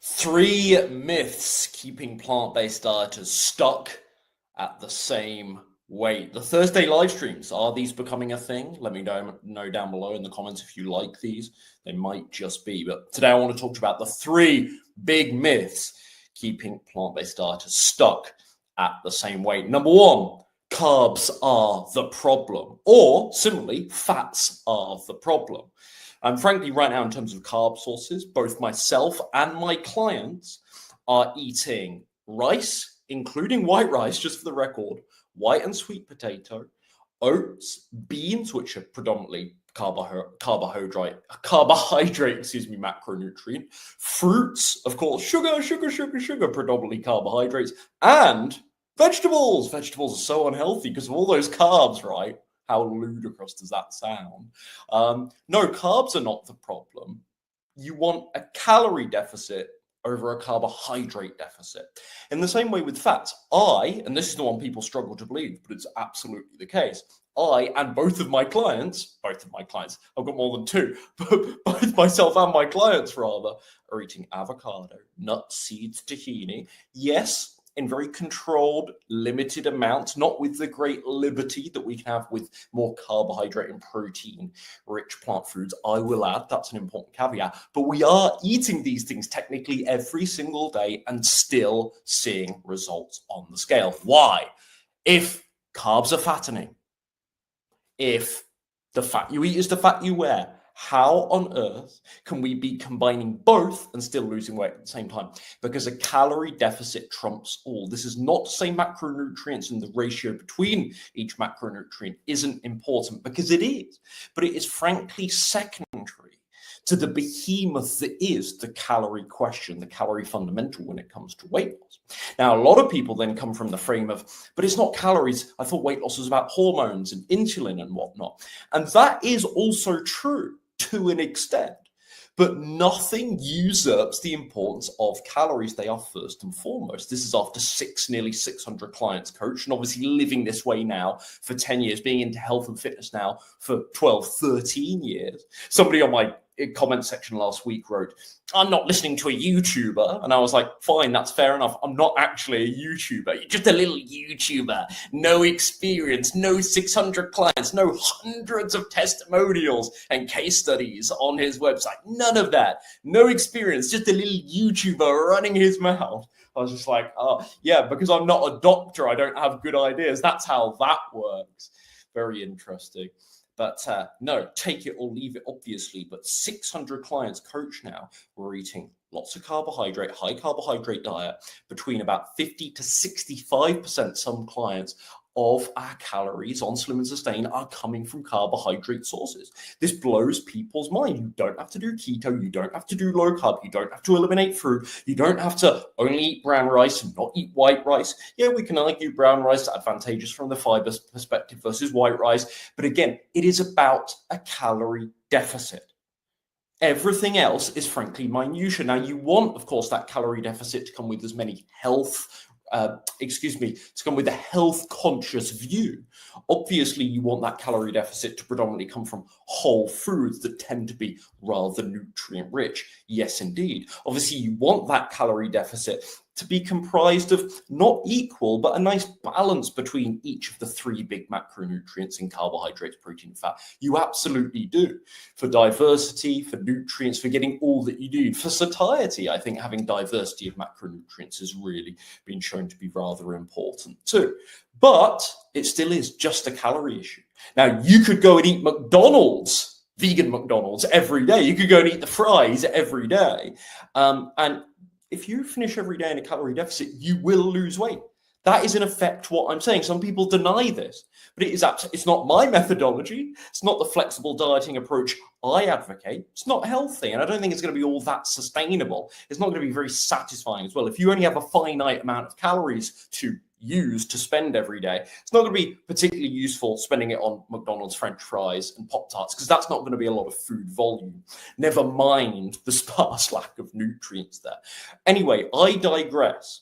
3 myths keeping plant-based dieters stuck at the same weight. The Thursday live streams, are these becoming a thing? Let me know down below in the comments if you like these. They might just be. But today I want to talk about the 3 big myths keeping plant-based dieters stuck at the same weight. Number 1, carbs are the problem. Or, similarly, fats are the problem. And frankly, right now, in terms of carb sources, both myself and my clients are eating rice, including white rice, just for the record, white and sweet potato, oats, beans, which are predominantly carbohydrate, macronutrient, fruits, of course, sugar, predominantly carbohydrates, and vegetables. Vegetables are so unhealthy because of all those carbs, right? How ludicrous does that sound? No, carbs are not the problem. You want a calorie deficit over a carbohydrate deficit. In the same way with fats, and this is the one people struggle to believe, but it's absolutely the case, I and both of my clients, I've got more than 2, but both myself and my clients rather, are eating avocado, nuts, seeds, tahini. Yes, in very controlled, limited amounts, not with the great liberty that we can have with more carbohydrate and protein-rich plant foods. I will add, that's an important caveat. But we are eating these things technically every single day and still seeing results on the scale. Why? If carbs are fattening, if the fat you eat is the fat you wear, how on earth can we be combining both and still losing weight at the same time? Because a calorie deficit trumps all. This is not to say macronutrients and the ratio between each macronutrient isn't important, because it is. But it is frankly secondary to the behemoth that is the calorie question, the calorie fundamental when it comes to weight loss. Now, a lot of people then come from the frame of, but it's not calories. I thought weight loss was about hormones and insulin and whatnot. And that is also true to an extent, but nothing usurps the importance of calories. They are first and foremost. This is after nearly 600 clients coached, and obviously living this way now for 10 years, being into health and fitness now for 12, 13 years. Somebody on my comment section last week wrote, I'm not listening to a YouTuber. And I was like, fine, that's fair enough. I'm not actually a YouTuber. You're just a little YouTuber. No experience, no 600 clients, no hundreds of testimonials and case studies on his website. None of that. No experience, just a little YouTuber running his mouth. I was just like, oh, yeah, because I'm not a doctor, I don't have good ideas. That's how that works. Very interesting. But no, take it or leave it, obviously. But 600 clients coach now, we're eating lots of carbohydrate, high carbohydrate diet, between about 50 to 65%, some clients, of our calories on Slim and Sustain are coming from carbohydrate sources. This blows people's mind. You don't have to do keto. You don't have to do low carb. You don't have to eliminate fruit. You don't have to only eat brown rice and not eat white rice. Yeah, we can argue brown rice is advantageous from the fiber perspective versus white rice. But again, it is about a calorie deficit. Everything else is frankly minutiae. Now, you want, of course, that calorie deficit to come with as many to come with a health-conscious view. Obviously, you want that calorie deficit to predominantly come from whole foods that tend to be rather nutrient-rich. Yes, indeed. Obviously, you want that calorie deficit to be comprised of not equal, but a nice balance between each of the 3 big macronutrients in carbohydrates, protein, and fat. You absolutely do. For diversity, for nutrients, for getting all that you need. For satiety, I think having diversity of macronutrients has really been shown to be rather important too. But it still is just a calorie issue. Now, you could go and eat McDonald's, vegan McDonald's, every day. You could go and eat the fries every day. And if you finish every day in a calorie deficit, you will lose weight. That is in effect what I'm saying. Some people deny this, but it's not my methodology. It's not the flexible dieting approach I advocate. It's not healthy, and I don't think it's going to be all that sustainable. It's not going to be very satisfying as well. If you only have a finite amount of calories to use to spend every day, it's not going to be particularly useful spending it on McDonald's French fries and Pop-Tarts, because that's not going to be a lot of food volume, never mind the sparse lack of nutrients there. Anyway, I digress.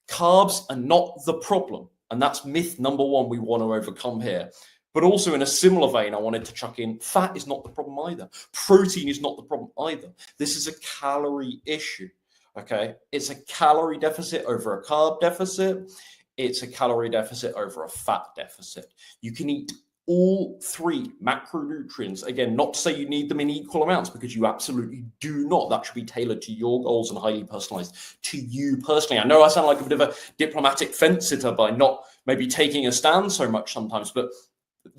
Carbs are not the problem, and that's myth number 1 we want to overcome here. But also in a similar vein, I wanted to chuck in, fat is not the problem either. Protein is not the problem either. This is a calorie issue. Okay, it's a calorie deficit over a carb deficit. It's a calorie deficit over a fat deficit. You can eat all three macronutrients. Again, not to say you need them in equal amounts, because you absolutely do not. That should be tailored to your goals and highly personalized to you personally. I know I sound like a bit of a diplomatic fence sitter by not maybe taking a stand so much sometimes, but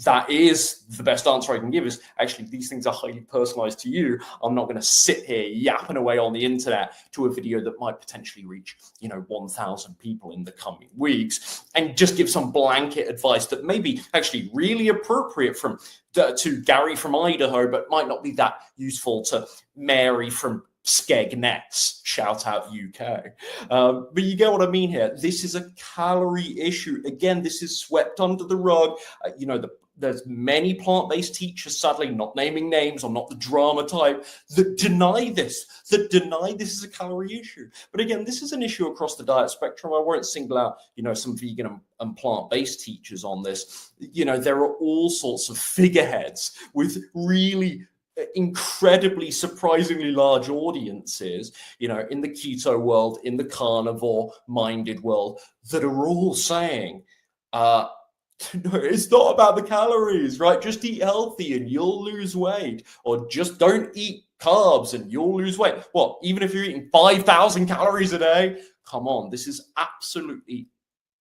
that is the best answer I can give, is actually these things are highly personalized to you. I'm not going to sit here yapping away on the internet to a video that might potentially reach, 1,000 people in the coming weeks and just give some blanket advice that may be actually really appropriate to Gary from Idaho, but might not be that useful to Mary from Skegness, shout out UK. But you get what I mean here. This is a calorie issue. Again, this is swept under the rug. There's many plant-based teachers, sadly, not naming names, I'm not the drama type, that deny this is a calorie issue. But again, this is an issue across the diet spectrum. I won't single out, some vegan and plant-based teachers on this. There are all sorts of figureheads with really incredibly surprisingly large audiences, in the keto world, in the carnivore minded world, that are all saying, no, it's not about the calories, right? Just eat healthy and you'll lose weight, or just don't eat carbs and you'll lose weight. What, even if you're eating 5,000 calories a day? Come on, this is absolutely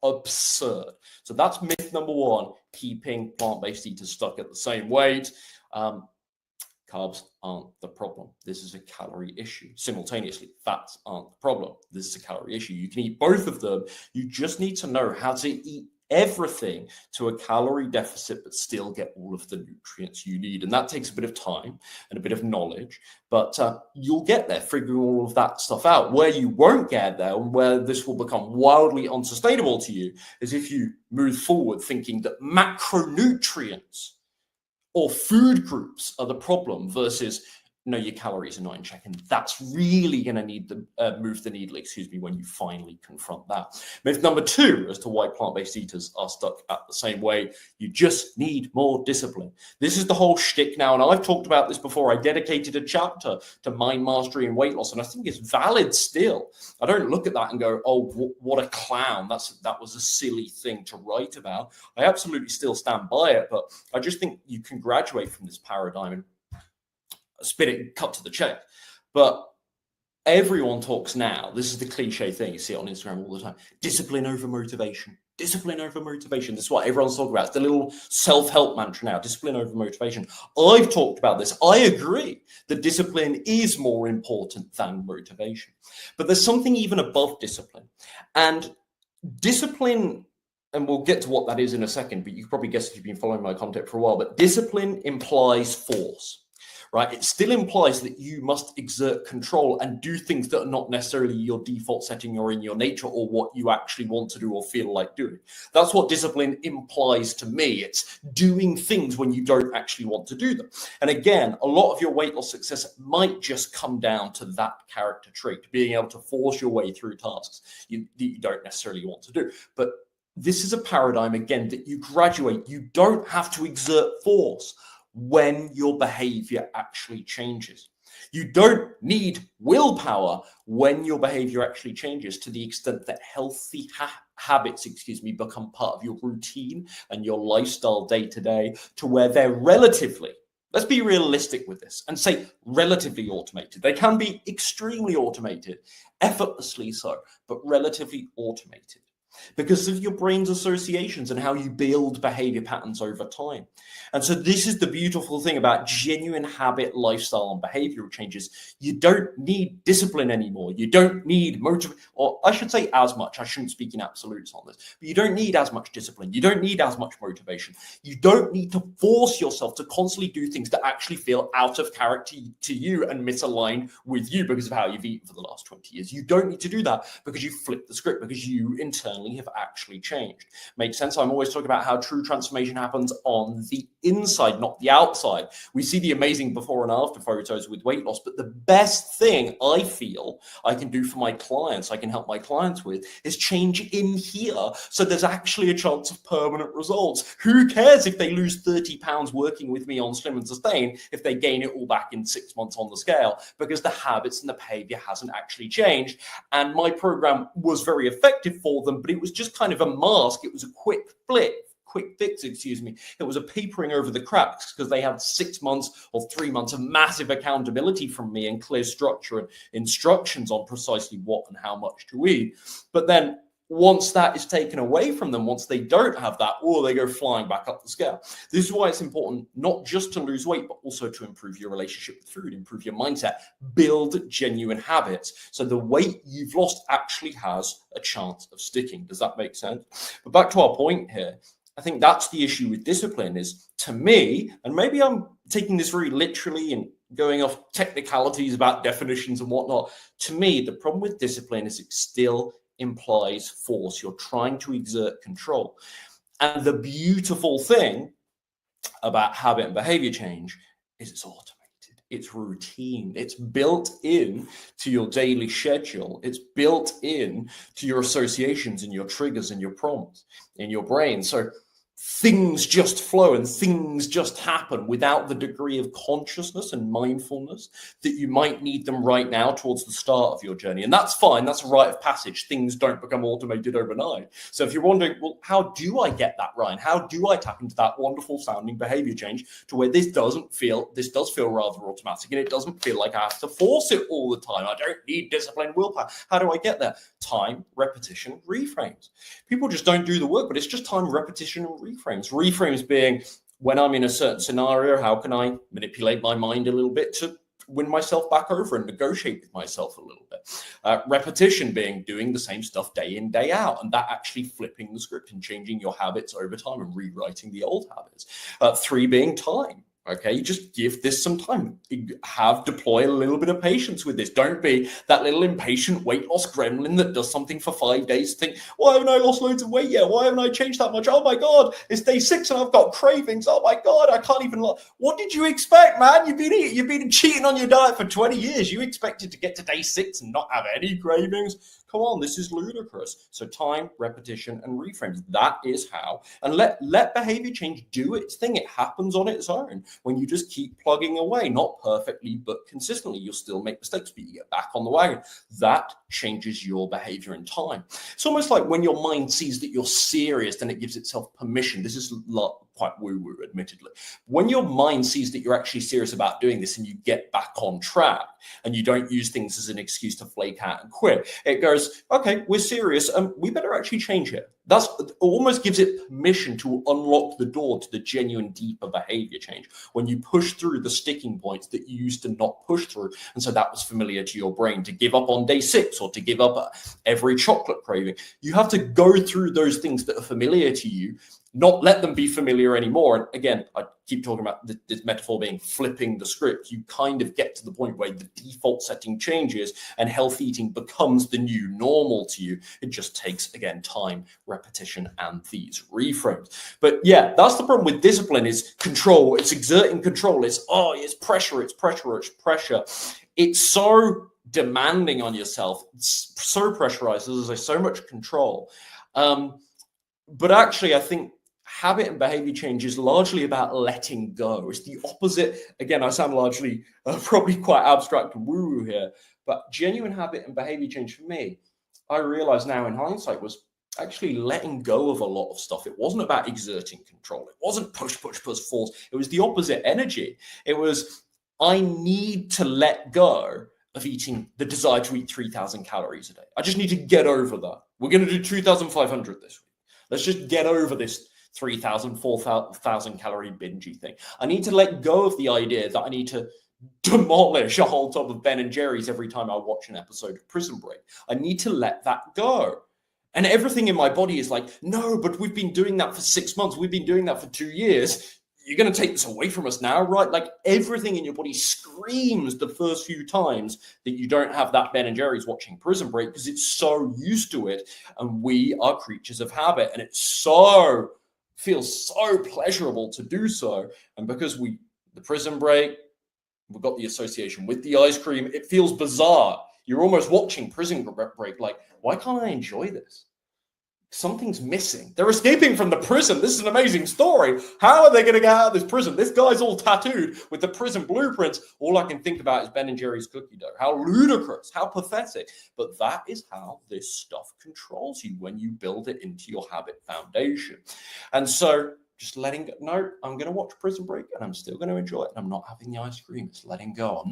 absurd. So that's myth number one, keeping plant-based eaters stuck at the same weight. Carbs aren't the problem. This is a calorie issue. Simultaneously, fats aren't the problem. This is a calorie issue. You can eat both of them. You just need to know how to eat everything to a calorie deficit, but still get all of the nutrients you need. And that takes a bit of time and a bit of knowledge, but you'll get there figuring all of that stuff out. Where you won't get there, and where this will become wildly unsustainable to you, is if you move forward thinking that macronutrients or food groups are the problem versus, no, your calories are not in check. And that's really going to need to move the needle, when you finally confront that. Myth number two as to why plant-based eaters are stuck at the same way: you just need more discipline. This is the whole shtick now, and I've talked about this before. I dedicated a chapter to mind mastery and weight loss, and I think it's valid still. I don't look at that and go, oh, what a clown. That was a silly thing to write about. I absolutely still stand by it, but I just think you can graduate from this paradigm and spit it, cut to the chase. But everyone talks now, this is the cliche thing, you see it on Instagram all the time, discipline over motivation. Discipline over motivation. This is what everyone's talking about. It's the little self-help mantra now, discipline over motivation. I've talked about this. I agree that discipline is more important than motivation. But there's something even above discipline. And discipline, and we'll get to what that is in a second, but you can probably guess if you've been following my content for a while, but discipline implies force. Right? It still implies that you must exert control and do things that are not necessarily your default setting or in your nature or what you actually want to do or feel like doing. That's what discipline implies to me. It's doing things when you don't actually want to do them. And again, a lot of your weight loss success might just come down to that character trait, being able to force your way through tasks you don't necessarily want to do. But this is a paradigm, again, that you graduate. You don't have to exert force when your behavior actually changes. You don't need willpower when your behavior actually changes, to the extent that healthy habits, become part of your routine and your lifestyle day to day, to where they're relatively, let's be realistic with this and say relatively automated. They can be extremely automated, effortlessly so, but relatively automated, because of your brain's associations and how you build behavior patterns over time. And so this is the beautiful thing about genuine habit, lifestyle, and behavioral changes. You don't need discipline anymore. You don't need or I should say as much. I shouldn't speak in absolutes on this, but you don't need as much discipline. You don't need as much motivation. You don't need to force yourself to constantly do things that actually feel out of character to you and misaligned with you because of how you've eaten for the last 20 years. You don't need to do that, because you flip the script, because you internally externally have actually changed. Makes sense? I'm always talking about how true transformation happens on the inside, not the outside. We see the amazing before and after photos with weight loss, but the best thing I feel I can do for my clients, I can help my clients with, is change in here. So there's actually a chance of permanent results. Who cares if they lose 30 pounds working with me on Slim and Sustain if they gain it all back in 6 months on the scale, because the habits and the behavior hasn't actually changed. And my program was very effective for them, but it was just kind of a mask. It was a quick fix, It was a papering over the cracks because they had 6 months or 3 months of massive accountability from me and clear structure and instructions on precisely what and how much to eat. But then once that is taken away from them, once they don't have that, or they go flying back up the scale. This is why it's important not just to lose weight, but also to improve your relationship with food, improve your mindset, build genuine habits. So the weight you've lost actually has a chance of sticking. Does that make sense? But back to our point here, I think that's the issue with discipline is, to me, and maybe I'm taking this very literally and going off technicalities about definitions and whatnot. To me, the problem with discipline is it still implies force. You're trying to exert control. And the beautiful thing about habit and behavior change is it's automated. It's routine. It's built in to your daily schedule. It's built in to your associations and your triggers and your prompts in your brain. So things just flow and things just happen without the degree of consciousness and mindfulness that you might need them right now towards the start of your journey. And that's fine. That's a rite of passage. Things don't become automated overnight. So if you're wondering, well, how do I get that, Ryan? How do I tap into that wonderful sounding behavior change to where this does feel rather automatic and it doesn't feel like I have to force it all the time? I don't need discipline, willpower. How do I get there? Time, repetition, reframes. People just don't do the work, but it's just time, repetition, and reframes being, when I'm in a certain scenario, how can I manipulate my mind a little bit to win myself back over and negotiate with myself a little bit. Repetition being doing the same stuff day in, day out, and that actually flipping the script and changing your habits over time and rewriting the old habits. 3 being time. Okay, you just give this some time. Deploy a little bit of patience with this. Don't be that little impatient weight loss gremlin that does something for 5 days. Think, why haven't I lost loads of weight yet? Why haven't I changed that much? Oh my God, it's day 6 and I've got cravings. Oh my God, I can't even. What did you expect, man? You've been cheating on your diet for 20 years. You expected to get to day 6 and not have any cravings? Come on, this is ludicrous. So time, repetition, and reframes. That is how. And let behavior change do its thing. It happens on its own. When you just keep plugging away, not perfectly, but consistently, you'll still make mistakes, but you get back on the wagon. That changes your behavior in time. It's almost like when your mind sees that you're serious, then it gives itself permission. This is quite woo-woo, admittedly. When your mind sees that you're actually serious about doing this and you get back on track and you don't use things as an excuse to flake out and quit, it goes, okay, we're serious and we better actually change here. That's almost gives it permission to unlock the door to the genuine, deeper behavior change when you push through the sticking points that you used to not push through. And so that was familiar to your brain to give up on day 6 or to give up every chocolate craving. You have to go through those things that are familiar to you, not let them be familiar anymore. And again, I keep talking about this metaphor being flipping the script. You kind of get to the point where the default setting changes and health eating becomes the new normal to you. It just takes, again, time, repetition, and these reframes. But yeah, that's the problem with discipline is control. It's exerting control. It's pressure. It's so demanding on yourself. It's so pressurized. There's so much control. But actually, I think habit and behavior change is largely about letting go. It's the opposite. Again, I sound largely probably quite abstract and woo-woo here, but genuine habit and behavior change for me, I realize now in hindsight, was actually letting go of a lot of stuff. It wasn't about exerting control. It wasn't push, force. It was the opposite energy. It was, I need to let go of eating the desire to eat 3,000 calories a day. I just need to get over that. We're going to do 2,500 this week. Let's just get over this 3,000, 4,000 calorie bingey thing. I need to let go of the idea that I need to demolish a whole tub of Ben and Jerry's every time I watch an episode of Prison Break. I need to let that go. And everything in my body is like, no, but we've been doing that for 6 months. We've been doing that for 2 years. you're going to take this away from us now, right? Like everything in your body screams the first few times that you don't have that Ben and Jerry's watching Prison Break because it's so used to it. And we are creatures of habit. And it feels so pleasurable to do so. And because the Prison Break, we've got the association with the ice cream, it feels bizarre. You're almost watching Prison Break like, why can't I enjoy this? Something's missing. They're escaping from the prison. This is an amazing story. How are they going to get out of this prison? This guy's all tattooed with the prison blueprints. All I can think about is Ben and Jerry's cookie dough. How ludicrous, how pathetic. But that is how this stuff controls you when you build it into your habit foundation. And so just letting go. No, I'm going to watch Prison Break and I'm still going to enjoy it. I'm not having the ice cream. It's letting go.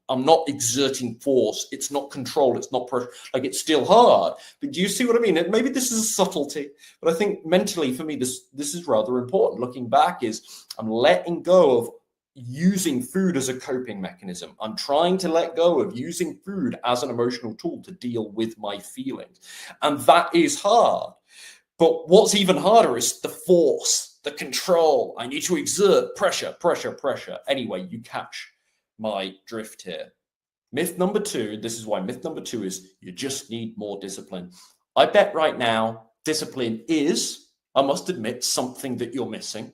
I'm not exerting force. It's not control. It's not pressure. Like it's still hard. But do you see what I mean? Maybe this is a subtlety, but I think mentally for me, this is rather important. Looking back is I'm letting go of using food as a coping mechanism. I'm trying to let go of using food as an emotional tool to deal with my feelings. And that is hard. But what's even harder is the force, the control. I need to exert pressure. Anyway, you catch my drift here. Myth number 2, this is why myth number 2 is you just need more discipline. I bet right now discipline is, I must admit, something that you're missing.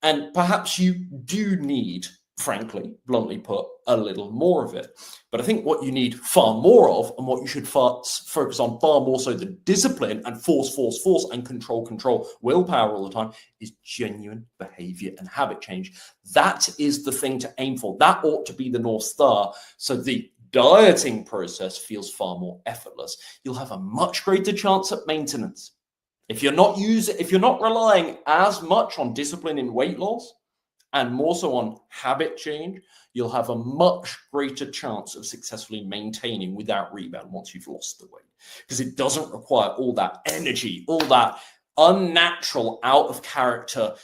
And perhaps you do need, frankly, bluntly put, a little more of it. But I think what you need far more of, and what you should focus on far more so than discipline and force, and control, willpower all the time, is genuine behavior and habit change. That is the thing to aim for. That ought to be the North Star. So the dieting process feels far more effortless. You'll have a much greater chance at maintenance. If you're not relying as much on discipline in weight loss, and more so on habit change, you'll have a much greater chance of successfully maintaining without rebound once you've lost the weight. Because it doesn't require all that energy, all that unnatural, out of character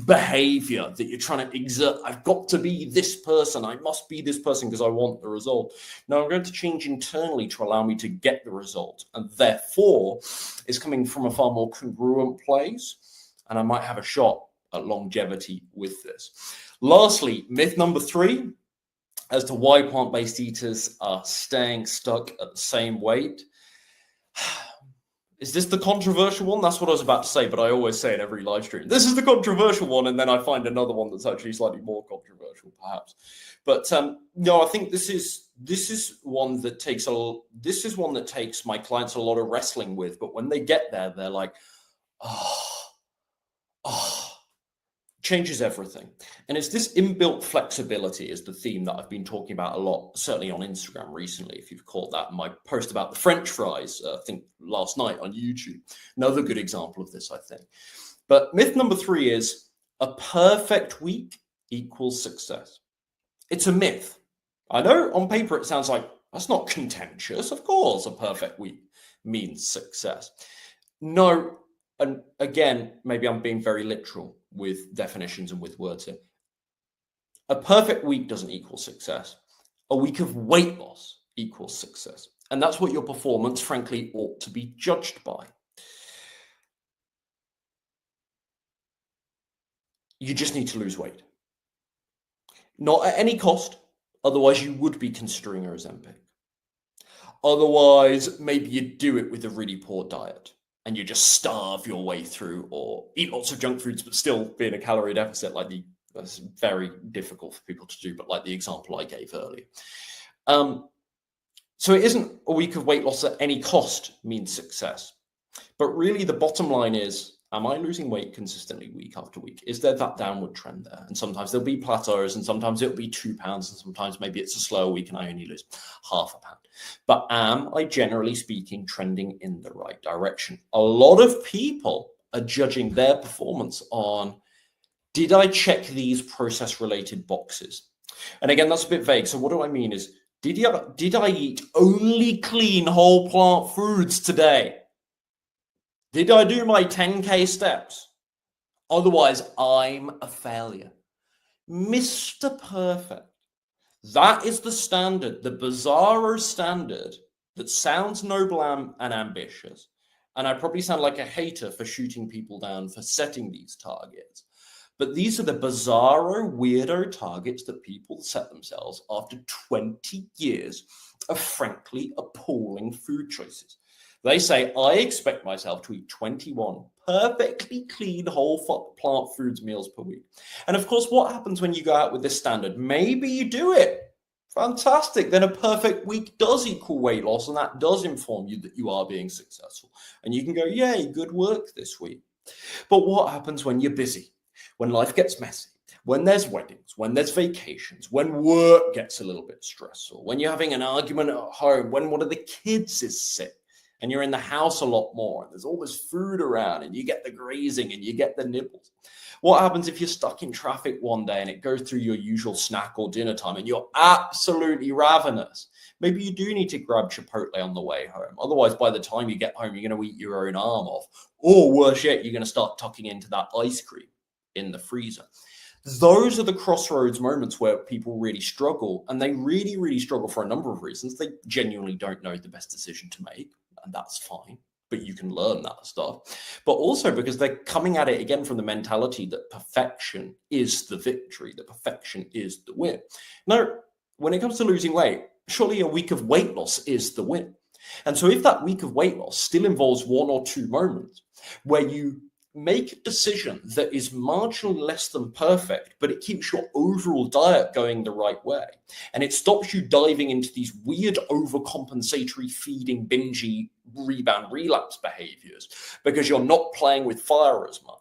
behavior that you're trying to exert. I've got to be this person. I must be this person because I want the result. Now I'm going to change internally to allow me to get the result. And therefore, it's coming from a far more congruent place. And I might have a shot at longevity with this. Lastly, myth number 3 as to why plant-based eaters are staying stuck at the same weight. Is this the controversial one? That's what I was about to say, but I always say in every live stream, this is the controversial one, and then I find another one that's actually slightly more controversial, perhaps. But no, I think this is one that takes my clients a lot of wrestling with. But when they get there, they're like, changes everything. And it's this inbuilt flexibility is the theme that I've been talking about a lot, certainly on Instagram recently, if you've caught that. My post about the French fries, I think last night on YouTube. Another good example of this, I think. But myth number 3 is a perfect week equals success. It's a myth. I know on paper it sounds like that's not contentious. Of course, a perfect week means success. No, and again, maybe I'm being very literal with definitions and with words here. A perfect week doesn't equal success. A week of weight loss equals success. And that's what your performance, frankly, ought to be judged by. You just need to lose weight. Not at any cost. Otherwise, you would be considering a Ozempic. Otherwise, maybe you'd do it with a really poor diet and you just starve your way through, or eat lots of junk foods but still be in a calorie deficit. That's very difficult for people to do, but like the example I gave earlier. So it isn't a week of weight loss at any cost means success. But really the bottom line is, am I losing weight consistently week after week? Is there that downward trend there? And sometimes there'll be plateaus, and sometimes it'll be 2 pounds, and sometimes maybe it's a slower week and I only lose half a pound. But am I, generally speaking, trending in the right direction? A lot of people are judging their performance on, did I check these process-related boxes? And again, that's a bit vague. So what do I mean is, did I eat only clean whole plant foods today? Did I do my 10K steps? Otherwise, I'm a failure. Mr. Perfect. That is the standard, the bizarro standard that sounds noble and ambitious. And I probably sound like a hater for shooting people down for setting these targets. But these are the bizarro, weirdo targets that people set themselves after 20 years of frankly appalling food choices. They say, I expect myself to eat 21 perfectly clean whole plant foods meals per week. And of course, what happens when you go out with this standard? Maybe you do it. Fantastic. Then a perfect week does equal weight loss, and that does inform you that you are being successful. And you can go, yay, good work this week. But what happens when you're busy? When life gets messy? When there's weddings, when there's vacations, when work gets a little bit stressful, when you're having an argument at home, when one of the kids is sick and you're in the house a lot more and there's all this food around and you get the grazing and you get the nibbles. What happens if you're stuck in traffic one day and it goes through your usual snack or dinner time and you're absolutely ravenous? Maybe you do need to grab Chipotle on the way home. Otherwise, by the time you get home, you're going to eat your own arm off. Or worse yet, you're going to start tucking into that ice cream in the freezer. Those are the crossroads moments where people really struggle, and they really, really struggle for a number of reasons. They genuinely don't know the best decision to make, and that's fine, but you can learn that stuff. But also because they're coming at it again from the mentality that perfection is the victory, that perfection is the win. Now, when it comes to losing weight, surely a week of weight loss is the win. And so if that week of weight loss still involves one or two moments where you make a decision that is marginally less than perfect, but it keeps your overall diet going the right way, and it stops you diving into these weird overcompensatory feeding, bingey, rebound, relapse behaviors because you're not playing with fire as much.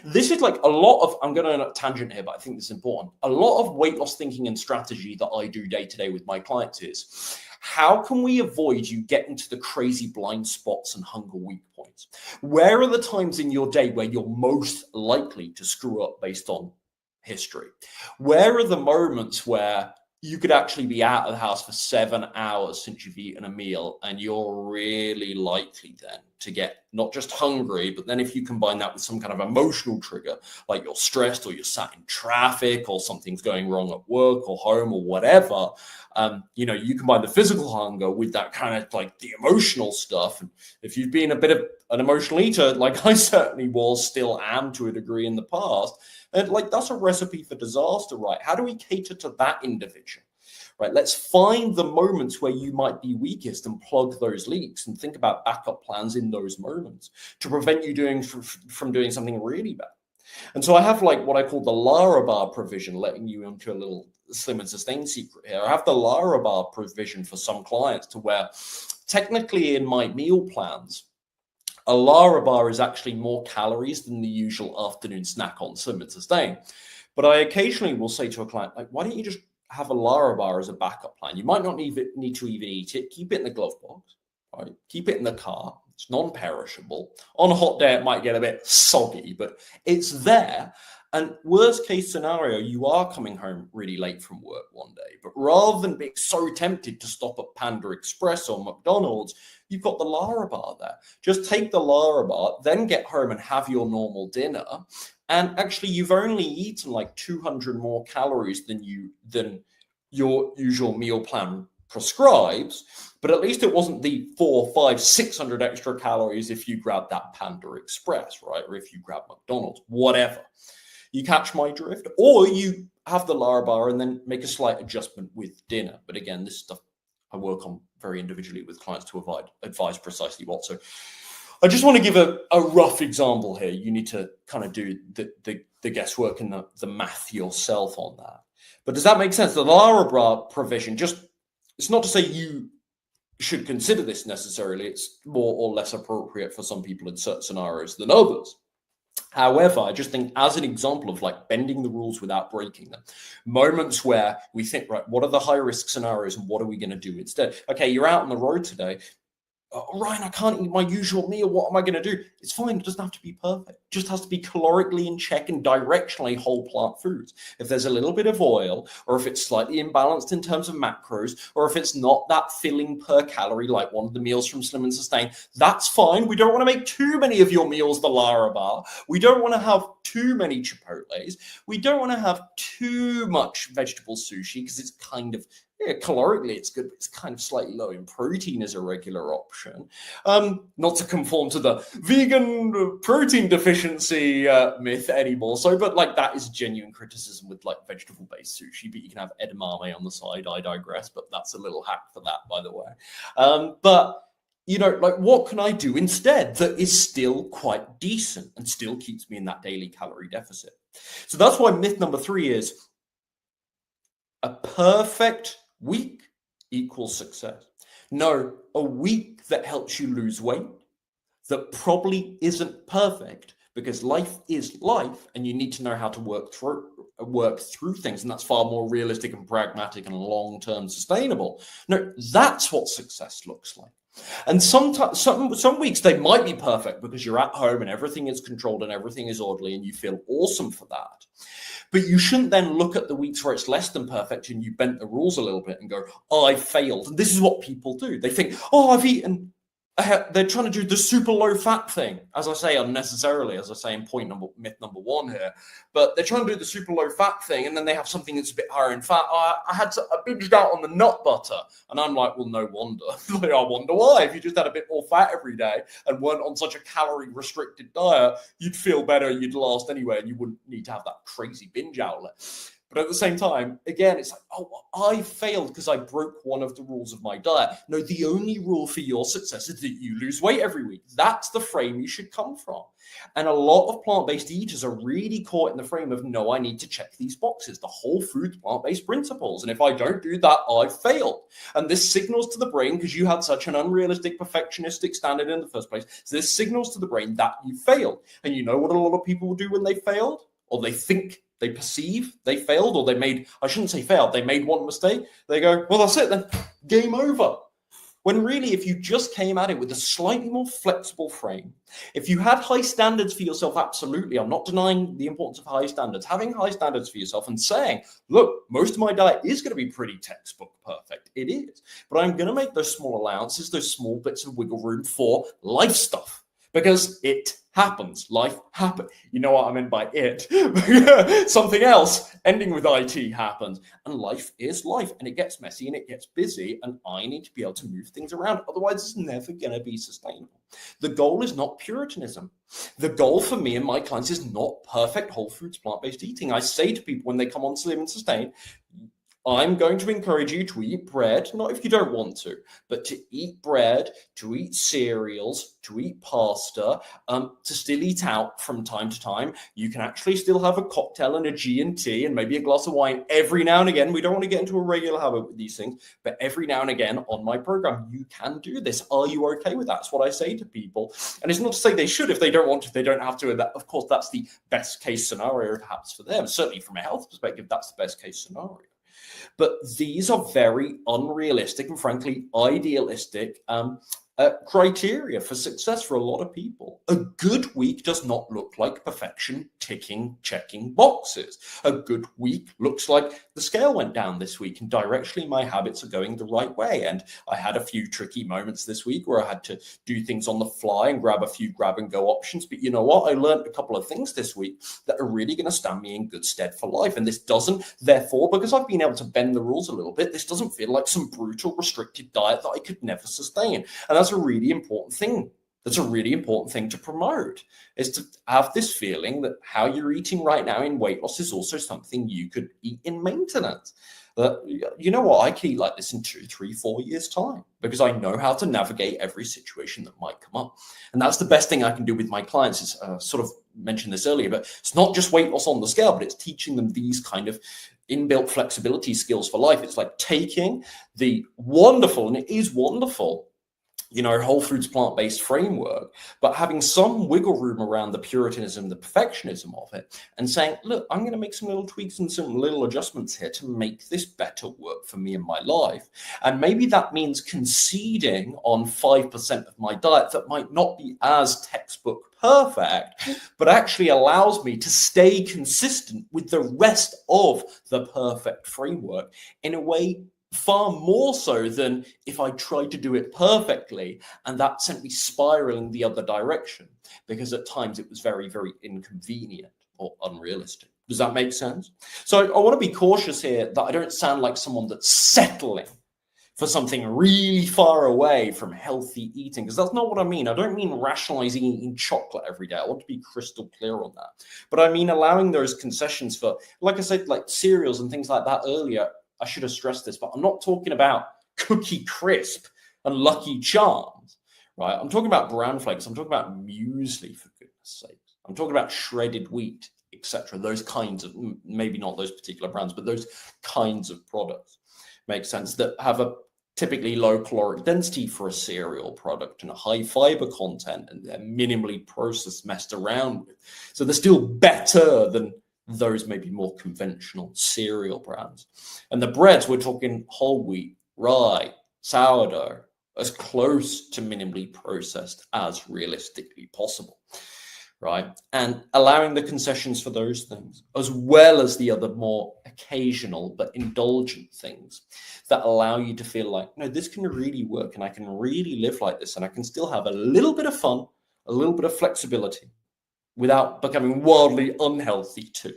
This is like a lot of, I'm going on a tangent here, but I think this is important. A lot of weight loss thinking and strategy that I do day to day with my clients is, how can we avoid you getting to the crazy blind spots and hunger weak points? Where are the times in your day where you're most likely to screw up based on history? Where are the moments where you could actually be out of the house for 7 hours since you've eaten a meal, and you're really likely then to get not just hungry, but then if you combine that with some kind of emotional trigger, like you're stressed or you're sat in traffic or something's going wrong at work or home or whatever, you combine the physical hunger with that kind of like the emotional stuff. And if you've been a bit of an emotional eater, like I certainly was, still am to a degree in the past, and like that's a recipe for disaster, right? How do we cater to that individual? Right, let's find the moments where you might be weakest and plug those leaks and think about backup plans in those moments to prevent you from doing something really bad. And so I have like what I call the Lara bar provision, letting you into a little slim and sustain secret here. I have the Lara bar provision for some clients to where technically in my meal plans, a Lara bar is actually more calories than the usual afternoon snack on Slim and Sustain. But I occasionally will say to a client, like, why don't you just have a Lara bar as a backup plan? You might not need to even eat it. Keep it in the glove box, right? Keep it in the car. It's non-perishable. On a hot day, it might get a bit soggy, but it's there. And worst case scenario, you are coming home really late from work one day, but rather than being so tempted to stop at Panda Express or McDonald's, you've got the Lara bar there. Just take the Lara bar, then get home and have your normal dinner. And actually, you've only eaten like 200 more calories than your usual meal plan prescribes, but at least it wasn't the 400, 500, 600 extra calories if you grab that Panda Express, right? Or if you grab McDonald's, whatever. You catch my drift? Or you have the Lara bar and then make a slight adjustment with dinner. But again, this stuff I work on very individually with clients to advise precisely what. So I just want to give a rough example here. You need to kind of do the guesswork and the math yourself on that. But does that make sense? The Lara bar provision, it's not to say you should consider this necessarily. It's more or less appropriate for some people in certain scenarios than others. However, I just think as an example of like bending the rules without breaking them, moments where we think, right, what are the high risk scenarios and what are we going to do instead? Okay, you're out on the road today. Ryan, I can't eat my usual meal. What am I going to do? It's fine. It doesn't have to be perfect. It just has to be calorically in check and directionally whole plant foods. If there's a little bit of oil, or if it's slightly imbalanced in terms of macros, or if it's not that filling per calorie like one of the meals from Slim and Sustain, that's fine. We don't want to make too many of your meals the Lara bar. We don't want to have too many Chipotles. We don't want to have too much vegetable sushi because it's kind of Yeah, calorically, it's good, but it's kind of slightly low in protein as a regular option. Not to conform to the vegan protein deficiency myth anymore, so, but like that is genuine criticism with like vegetable-based sushi, but you can have edamame on the side. I digress, but that's a little hack for that, by the way. But like what can I do instead that is still quite decent and still keeps me in that daily calorie deficit? So that's why myth number 3 is a perfect week equals success. No, a week that helps you lose weight that probably isn't perfect, because life is life and you need to know how to work through things, and that's far more realistic and pragmatic and long-term sustainable. No, that's what success looks like. And sometimes, some weeks they might be perfect because you're at home and everything is controlled and everything is orderly and you feel awesome for that. But you shouldn't then look at the weeks where it's less than perfect and you bent the rules a little bit and go, oh, I failed. And this is what people do. They think, oh, I've eaten. They're trying to do the super low fat thing, as I say, unnecessarily, as I say in myth number 1 here. But they're trying to do the super low fat thing, and then they have something that's a bit higher in fat. I binged out on the nut butter, and I'm like, well, no wonder. I wonder why. If you just had a bit more fat every day and weren't on such a calorie restricted diet, you'd feel better, you'd last anyway, and you wouldn't need to have that crazy binge outlet. But at the same time, again, it's like, oh, I failed because I broke one of the rules of my diet. No, the only rule for your success is that you lose weight every week. That's the frame you should come from. And a lot of plant-based eaters are really caught in the frame of, no, I need to check these boxes, the whole food plant-based principles. And if I don't do that, I've failed. And this signals to the brain, because you had such an unrealistic perfectionistic standard in the first place, so this signals to the brain that you failed. And you know what a lot of people will do when they failed? Or they think, they perceive they failed, or I shouldn't say failed, they made one mistake. They go, well, that's it then, game over. When really, if you just came at it with a slightly more flexible frame, if you had high standards for yourself, absolutely, I'm not denying the importance of high standards, having high standards for yourself and saying, look, most of my diet is going to be pretty textbook perfect. It is. But I'm going to make those small allowances, those small bits of wiggle room for life stuff. Because it happens. Life happens. You know what I meant by it. Something else ending with IT happens. And life is life. And it gets messy and it gets busy. And I need to be able to move things around. Otherwise, it's never going to be sustainable. The goal is not Puritanism. The goal for me and my clients is not perfect whole foods, plant-based eating. I say to people when they come on Slim and Sustain, I'm going to encourage you to eat bread, not if you don't want to, but to eat bread, to eat cereals, to eat pasta, to still eat out from time to time. You can actually still have a cocktail and a G&T and maybe a glass of wine every now and again. We don't want to get into a regular habit with these things, but every now and again on my program, you can do this. Are you okay with that? That's what I say to people. And it's not to say they should. If they don't want to, they don't have to. And that, of course, that's the best case scenario perhaps for them. Certainly from a health perspective, that's the best case scenario. But these are very unrealistic and frankly idealistic criteria for success for a lot of people. A good week does not look like perfection, ticking, checking boxes. A good week looks like the scale went down this week and directionally my habits are going the right way. And I had a few tricky moments this week where I had to do things on the fly and grab a few grab and go options. But you know what? I learned a couple of things this week that are really going to stand me in good stead for life. And this doesn't, therefore, because I've been able to bend the rules a little bit, this doesn't feel like some brutal restricted diet that I could never sustain. And that's a really important thing. That's a really important thing to promote, is to have this feeling that how you're eating right now in weight loss is also something you could eat in maintenance. That, you know what, I could eat like this in 2, 3, 4 years' time because I know how to navigate every situation that might come up. And that's the best thing I can do with my clients is sort of mentioned this earlier, but it's not just weight loss on the scale, but it's teaching them these kind of inbuilt flexibility skills for life. It's like taking the wonderful, and it is wonderful, whole foods plant-based framework, but having some wiggle room around the Puritanism, the perfectionism of it, and saying, look, I'm going to make some little tweaks and some little adjustments here to make this better work for me in my life. And maybe that means conceding on 5% of my diet that might not be as textbook perfect, but actually allows me to stay consistent with the rest of the perfect framework in a way far more so than if I tried to do it perfectly and that sent me spiraling the other direction, because at times it was very, very inconvenient or unrealistic. Does that make sense? So I want to be cautious here that I don't sound like someone that's settling for something really far away from healthy eating, because that's not what I mean. I don't mean rationalizing eating chocolate every day. I want to be crystal clear on that. But I mean allowing those concessions for, like I said, like cereals and things like that earlier. I should have stressed this, but I'm not talking about Cookie Crisp and Lucky Charms, right? I'm talking about bran flakes. I'm talking about muesli, for goodness sake. I'm talking about shredded wheat, etc. Those kinds of, maybe not those particular brands, but those kinds of products. Make sense, that have a typically low caloric density for a cereal product and a high fiber content, and they're minimally processed, messed around with. So they're still better than those maybe more conventional cereal brands. And the breads, we're talking whole wheat, rye, sourdough, as close to minimally processed as realistically possible, right? And allowing the concessions for those things, as well as the other more occasional but indulgent things that allow you to feel like, no, this can really work and I can really live like this and I can still have a little bit of fun, a little bit of flexibility without becoming wildly unhealthy too.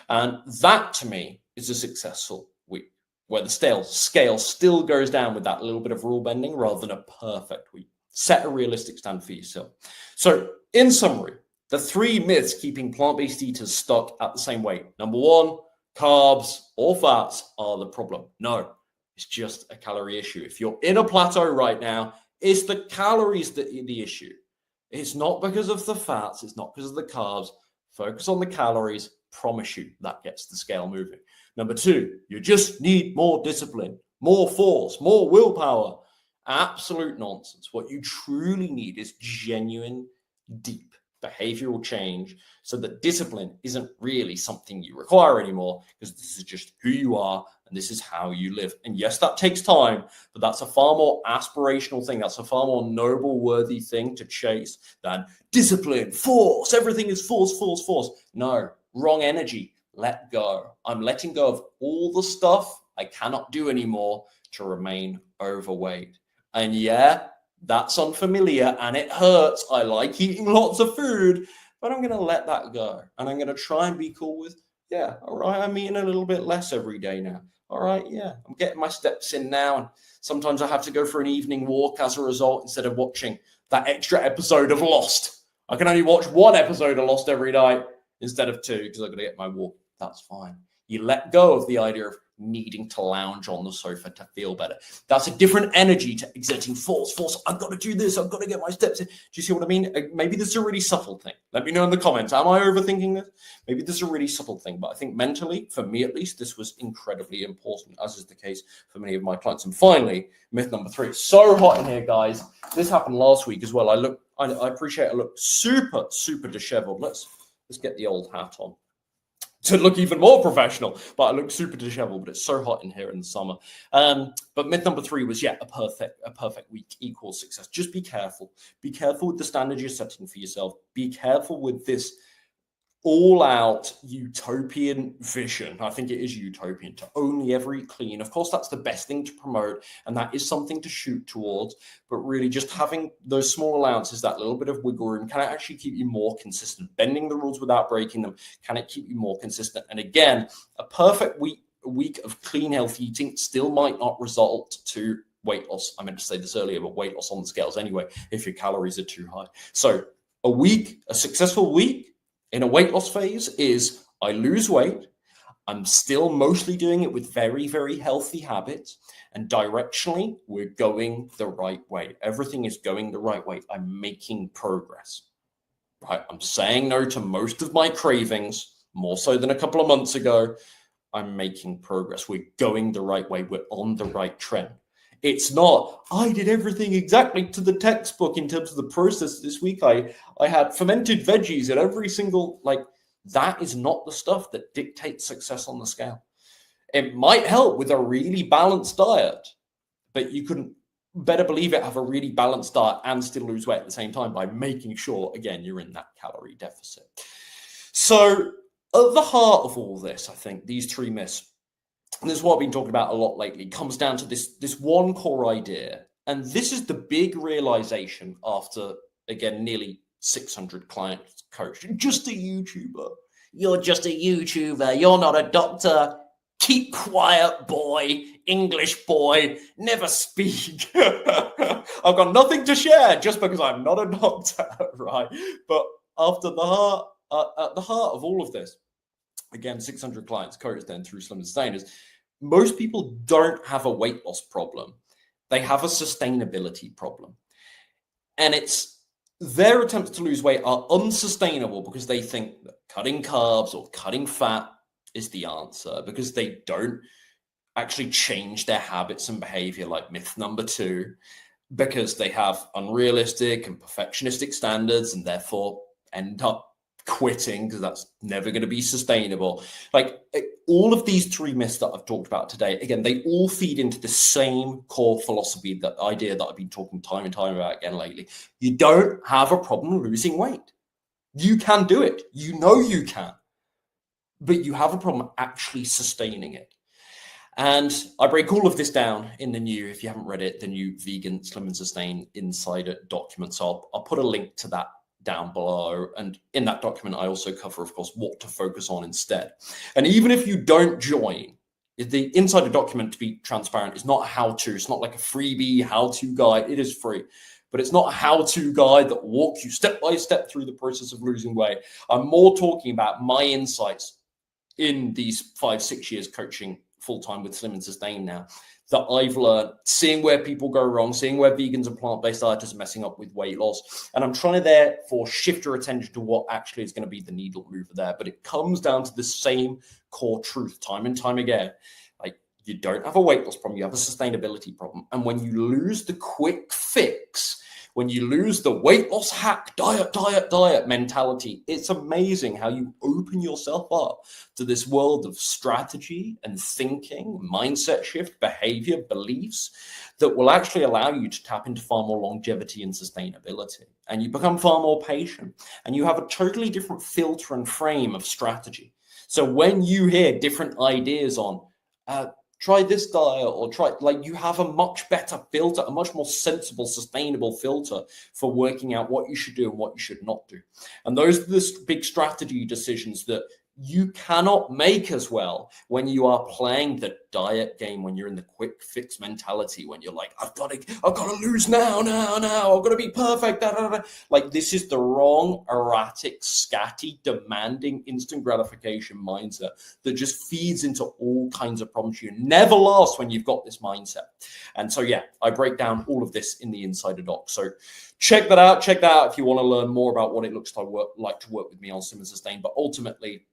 And that to me is a successful week, where the scale still goes down with that little bit of rule bending rather than a perfect week. Set a realistic stand for yourself. So in summary, the 3 myths keeping plant-based eaters stuck at the same weight. Number 1, carbs or fats are the problem. No, it's just a calorie issue. If you're in a plateau right now, it's the calories that are the issue. It's not because of the fats. It's not because of the carbs. Focus on the calories. Promise you that gets the scale moving. Number 2, you just need more discipline, more force, more willpower. Absolute nonsense. What you truly need is genuine, deep behavioral change, so that discipline isn't really something you require anymore, because this is just who you are and this is how you live. And yes, that takes time, but that's a far more aspirational thing. That's a far more noble, worthy thing to chase than discipline, force. Everything is force, force, force. No, wrong energy. Let go. I'm letting go of all the stuff I cannot do anymore to remain overweight. And yeah, that's unfamiliar and it hurts. I like eating lots of food, but I'm going to let that go. And I'm going to try and be cool with, yeah, all right, I'm eating a little bit less every day now. All right, yeah, I'm getting my steps in now. And sometimes I have to go for an evening walk as a result instead of watching that extra episode of Lost. I can only watch 1 episode of Lost every night instead of 2 because I've got to get my walk. That's fine. You let go of the idea of needing to lounge on the sofa to feel better. That's a different energy to exerting force. I've got to do this. I've got to get my steps in. Do you see what I mean? Maybe this is a really subtle thing. Let me know in the comments. Am I overthinking this? Maybe this is a really subtle thing, but I think mentally, for me at least, this was incredibly important, as is the case for many of my clients. And finally, myth number 3. It's so hot in here, guys. This happened last week as well. I appreciate I look super, super disheveled. Let's get the old hat on to look even more professional, but I look super disheveled, but it's so hot in here in the summer. But myth number 3 was, a perfect week equals success. Just be careful. Be careful with the standards you're setting for yourself. Be careful with this all-out utopian vision. I think it is utopian to only ever eat clean. Of course, that's the best thing to promote, and that is something to shoot towards. But really, just having those small allowances, that little bit of wiggle room, can it actually keep you more consistent? Bending the rules without breaking them, can it keep you more consistent? And again, a perfect week of clean, healthy eating still might not result to weight loss. I meant to say this earlier, but weight loss on the scales anyway, if your calories are too high. So a successful week in a weight loss phase is I lose weight. I'm still mostly doing it with very, very healthy habits. And directionally, we're going the right way. Everything is going the right way. I'm making progress. Right? I'm saying no to most of my cravings, more so than a couple of months ago. I'm making progress. We're going the right way. We're on the right trend. It's not, I did everything exactly to the textbook in terms of the process this week. I had fermented veggies at every single, that is not the stuff that dictates success on the scale. It might help with a really balanced diet, but you couldn't, better believe it, have a really balanced diet and still lose weight at the same time by making sure, again, you're in that calorie deficit. So at the heart of all this, I think these 3 myths, and this is what I've been talking about a lot lately, comes down to this one core idea. And this is the big realization after, again, nearly 600 clients coached, just a YouTuber. You're just a YouTuber. You're not a doctor. Keep quiet, boy. English boy. Never speak. I've got nothing to share just because I'm not a doctor, right? But at the heart of all of this, again, 600 clients coached then through Slim and Sustain, is most people don't have a weight loss problem. They have a sustainability problem. And it's their attempts to lose weight are unsustainable because they think that cutting carbs or cutting fat is the answer, because they don't actually change their habits and behavior, like myth number 2, because they have unrealistic and perfectionistic standards and therefore end up quitting because that's never going to be sustainable. Like all of these 3 myths that I've talked about today, again, they all feed into the same core philosophy, that idea that I've been talking time and time about again lately. You don't have a problem losing weight. You can do it. You know you can. But you have a problem actually sustaining it. And I break all of this down in the new, if you haven't read it, the new Vegan Slim and Sustain Insider document. So I'll put a link to that down below. And in that document, I also cover, of course, what to focus on instead. And even if you don't join, the Insider document, to be transparent, is not a how-to. It's not like a freebie how-to guide. It is free. But it's not a how-to guide that walks you step by step through the process of losing weight. I'm more talking about my insights in these 5-6 years coaching full-time with Slim and Sustain now, that I've learned, seeing where people go wrong, seeing where vegans and plant-based dieters are messing up with weight loss. And I'm trying to therefore shift your attention to what actually is going to be the needle mover there. But it comes down to the same core truth time and time again. Like, you don't have a weight loss problem, you have a sustainability problem. And when you lose the quick fix, when you lose the weight loss hack, diet mentality, it's amazing how you open yourself up to this world of strategy and thinking, mindset shift, behavior, beliefs that will actually allow you to tap into far more longevity and sustainability. And you become far more patient, and you have a totally different filter and frame of strategy. So when you hear different ideas on, try this diet, or try, like, you have a much better filter, a much more sensible, sustainable filter for working out what you should do and what you should not do. And those are the big strategy decisions that you cannot make as well when you are playing the diet game, when you're in the quick fix mentality, when you're like, I've got to lose now, I've got to be perfect. Like, this is the wrong, erratic, scatty, demanding, instant gratification mindset that just feeds into all kinds of problems. You never last when you've got this mindset. And so, yeah, I break down all of this in the Insider Doc. So check that out. Check that out if you want to learn more about what it looks like to work with me on Slim and Sustain. But ultimately,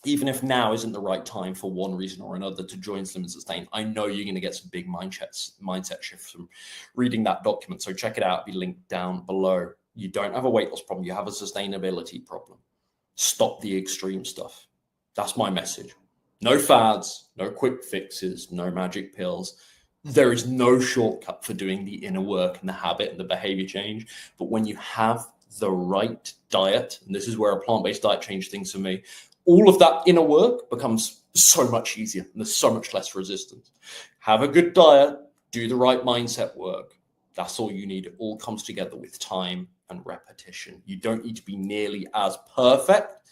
even if now isn't the right time for one reason or another to join Slim and Sustain, I know you're going to get some big mindset shifts from reading that document. So check it out. It'll be linked down below. You don't have a weight loss problem. You have a sustainability problem. Stop the extreme stuff. That's my message. No fads, no quick fixes, no magic pills. There is no shortcut for doing the inner work and the habit and the behavior change. But when you have the right diet, and this is where a plant-based diet changed things for me, all of that inner work becomes so much easier, and there's so much less resistance. Have a good diet, do the right mindset work. That's all you need. It all comes together with time and repetition. You don't need to be nearly as perfect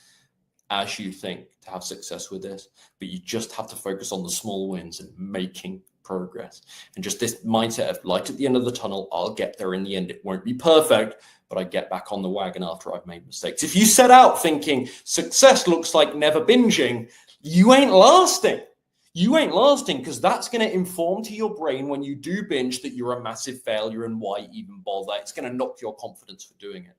as you think to have success with this, but you just have to focus on the small wins and making progress. And just this mindset of light at the end of the tunnel, I'll get there in the end. It won't be perfect, but I get back on the wagon after I've made mistakes. If you set out thinking success looks like never binging, you ain't lasting. You ain't lasting, because that's going to inform to your brain when you do binge that you're a massive failure, and why even bother. It's going to knock your confidence for doing it.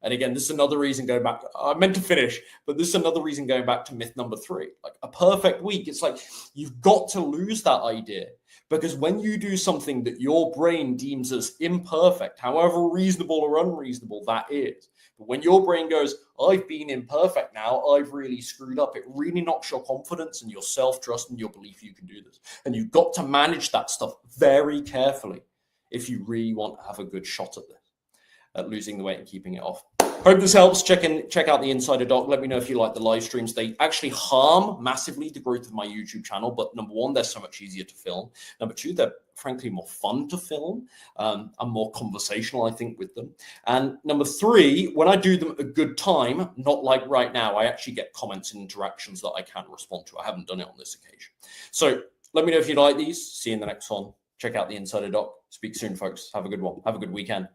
And again, this is another reason going back, I meant to finish, but this is another reason going back to myth number 3, like a perfect week. It's like, you've got to lose that idea, because when you do something that your brain deems as imperfect, however reasonable or unreasonable that is, but when your brain goes, I've been imperfect now, I've really screwed up, it really knocks your confidence and your self-trust and your belief you can do this. And you've got to manage that stuff very carefully if you really want to have a good shot at this, at losing the weight and keeping it off. Hope this helps. Check out the Insider Doc. Let me know if you like the live streams. They actually harm massively the growth of my YouTube channel. But number one, they're so much easier to film. Number two, they're frankly more fun to film. I'm more conversational, I think, with them. And number 3, when I do them at a good time, not like right now, I actually get comments and interactions that I can respond to. I haven't done it on this occasion. So let me know if you like these. See you in the next one. Check out the Insider Doc. Speak soon, folks. Have a good one. Have a good weekend.